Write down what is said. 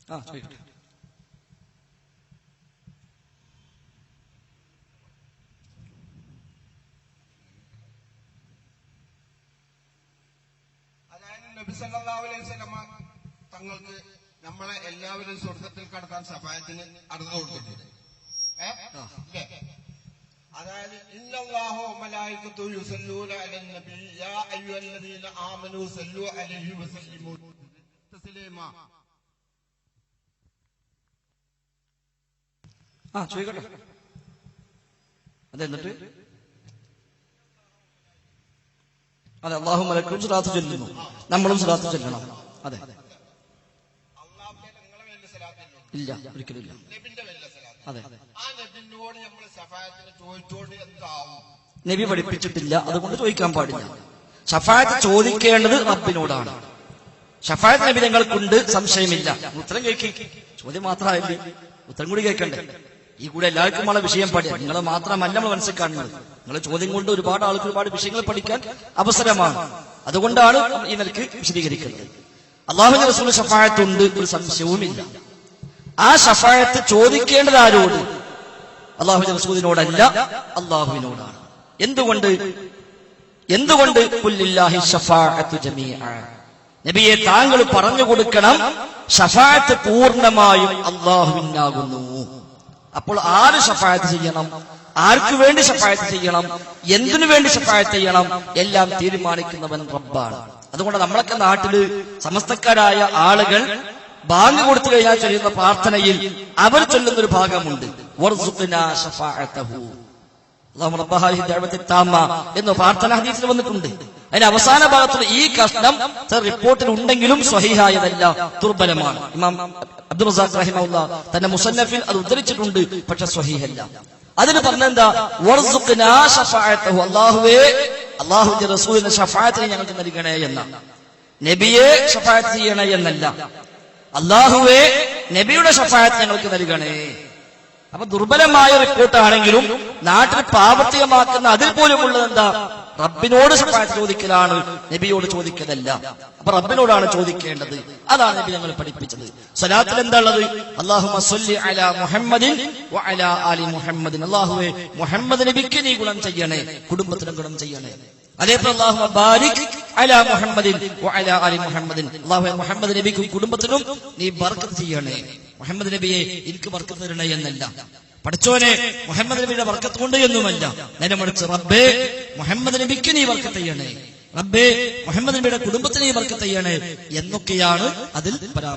നബി സല്ലല്ലാഹു അലൈഹി വസല്ലം തങ്ങൾക്ക് നമ്മളെ എല്ലാവരും സ്വർഗ്ഗത്തിൽ കടക്കാൻ സഫായത്തിന് അടുത്ത് കൊടുത്തിട്ടുണ്ട്. അതായത് ഇന്നല്ലാഹു വമലായികതുഹു യുസല്ലൂന അലൻ നബി യാ അയ്യുഹല്ലദീന ആമനൂ സല്ലു അലൈഹി വസല്ലിമു തസ്ലീമാ. ചോദിക്കട്ടെ. അതെന്നിട്ട് അതെ, അല്ലാഹു മലക്കും സ്വലാത്ത് ചൊല്ലുന്നു, നമ്മളും സ്വലാത്ത് ചൊല്ലണം. അതെ, ഇല്ല, ഒരിക്കലും ഇല്ല. അതെ, നബി പഠിപ്പിച്ചിട്ടില്ല, അതുകൊണ്ട് ചോദിക്കാൻ പാടില്ല. ശഫാഅത്ത് ചോദിക്കേണ്ടത് റബ്ബിനോടാണ്. ശഫാഅത്ത് നബി ഞങ്ങൾക്കുണ്ട്, സംശയമില്ല. ഉത്തരം കേൾക്കി, ചോദ്യം മാത്രമായില്ലേ, ഉത്തരം കൂടി കേൾക്കണ്ടേ? ഈ കൂടെ എല്ലാവർക്കും ഉള്ള വിഷയം പഠിക്കാം. നിങ്ങൾ മാത്രമല്ല നമ്മൾ മനസ്സിൽ കാണുന്നത്. നിങ്ങൾ ചോദ്യം കൊണ്ട് ഒരുപാട് ആൾക്ക് ഒരുപാട് വിഷയങ്ങൾ പഠിക്കാൻ അവസരമാണ്. അതുകൊണ്ടാണ് ഈ നിലയ്ക്ക് വിശദീകരിക്കുന്നത്. അല്ലാഹുവിന്റെ റസൂൽ ശഫാഅത്ത് ഉണ്ട്, ഒരു സംശയവുമില്ല. ആ ശഫാഅത്ത് ചോദിക്കേണ്ടത് ആരോട്? അല്ലാഹുവിന്റെ റസൂലിനോടല്ല, അല്ലാഹുവിനോടാണ്. എന്തുകൊണ്ട് ഖുല്ലില്ലാഹി ശഫാഅത്തു ജമീഅ, നബിയെ താങ്കൾ പറഞ്ഞു കൊടുക്കണം, ശഫാഅത്ത് പൂർണ്ണമായും അല്ലാഹുവിനാകുന്നു. അപ്പോൾ ആര് ശഫാഅത്ത് ചെയ്യണം, ആർക്ക് വേണ്ടി ശഫാഅത്ത് ചെയ്യണം, എന്തിനു വേണ്ടി ശഫാഅത്ത് ചെയ്യണം, എല്ലാം തീരുമാനിക്കുന്നവൻ റബ്ബാണ്. അതുകൊണ്ട് നമ്മളൊക്കെ നാട്ടില് സമസ്തക്കാരായ ആളുകൾ ബാങ്ക് കൊടുത്തു കഴിഞ്ഞാൽ ചൊല്ലുന്ന പ്രാർത്ഥനയിൽ അവർ ചൊല്ലുന്നൊരു ഭാഗമുണ്ട്, വർസുഖ്നാ ശഫാഅതഹു, അല്ലാഹുമ്മ റബ്ബ ഹാദിഹി ദഅവത്തി താമ്മ എന്ന പ്രാർത്ഥന ഹദീസിൽ വന്നിട്ടുണ്ട്. അതിന്റെ അവസാന ഭാഗത്തുള്ള ഈ കഷ്ണം റിപ്പോർട്ടിൽ ഉണ്ടെങ്കിലും സ്വഹീഹായതല്ല, ദുർബലമാണ്. ഇമാം അബ്ദുൽ റസാഖ് റഹിമഹുല്ലാഹ് തന്റെ മുസന്നഫിൽ അത് ഉദ്ധരിച്ചിട്ടുണ്ട്, പക്ഷെ സ്വഹീഹല്ല. അതിന് പറഞ്ഞെന്താ, വർസുഖ്നാ ശഫാഅതഹു, അല്ലാഹുവേ അല്ലാഹുവിന്റെ റസൂലിന്റെ ശഫാഅത്തിനെ ഞങ്ങൾക്ക് നൽകണേ എന്നാണ്. നബിയെ ശഫാഅത്ത് ചെയ്യണേ എന്നല്ല, അല്ലാഹുവേ നബിയുടെ ശഫാഅത്ത് ഞങ്ങൾക്ക് നൽകണേ. അപ്പൊ ദുർബലമായ റിപ്പോർട്ടാണെങ്കിലും നാട്ടിൽ പ്രാവർത്തികമാക്കുന്ന അതിൽ പോലും ഉള്ളത് എന്താ, റബ്ബിനോട് ശഫാഅത്ത് ചോദിക്കലാണ്, നബിയോട് ചോദിക്കലല്ല. അപ്പൊ റബ്ബിനോടാണ് ചോദിക്കേണ്ടത്. അതാണ് നബി ഞങ്ങൾ പഠിപ്പിച്ചത്. സ്വലാത്തിൽ എന്താ ഉള്ളത്, അല്ലാഹുമ്മ സ്വല്ലി അലാ മുഹമ്മദിൻ വ അലാ ആലി മുഹമ്മദിൻ, അല്ലാഹുവേ മുഹമ്മദ് നബിക്ക് നീ ഗുണം ചെയ്യണേ, കുടുംബത്തിനും ഗുണം ചെയ്യണേ. അതേപോലെ അല്ലാഹുമ്മ ബാരിക് അലാ മുഹമ്മദിൻ വ അലാ ആലി മുഹമ്മദിൻ, അല്ലാഹുവേ മുഹമ്മദ് നബിക്കും കുടുംബത്തിനും നീ ബർക്കത്ത് ചെയ്യണേ. മുഹമ്മദ് നബിയെ എനിക്ക് ബർക്കത്ത് തരണേ എന്നല്ല, പഠിച്ചോനെ മുഹമ്മദ് നബിയുടെ ബർക്കത്ത് കൊണ്ട് എന്നുമല്ല, നേരെ മറിച്ച് റബ്ബേ മുഹമ്മദ് നബിക്ക് നീ ബർക്കത്ത് ചെയ്യണേ, റബ്ബേ മുഹമ്മദ് നബിയുടെ കുടുംബത്തിന് നീ ബർക്കത്ത് ചെയ്യണേ എന്നൊക്കെയാണ് അതിൽ പരാമർശിച്ചത്.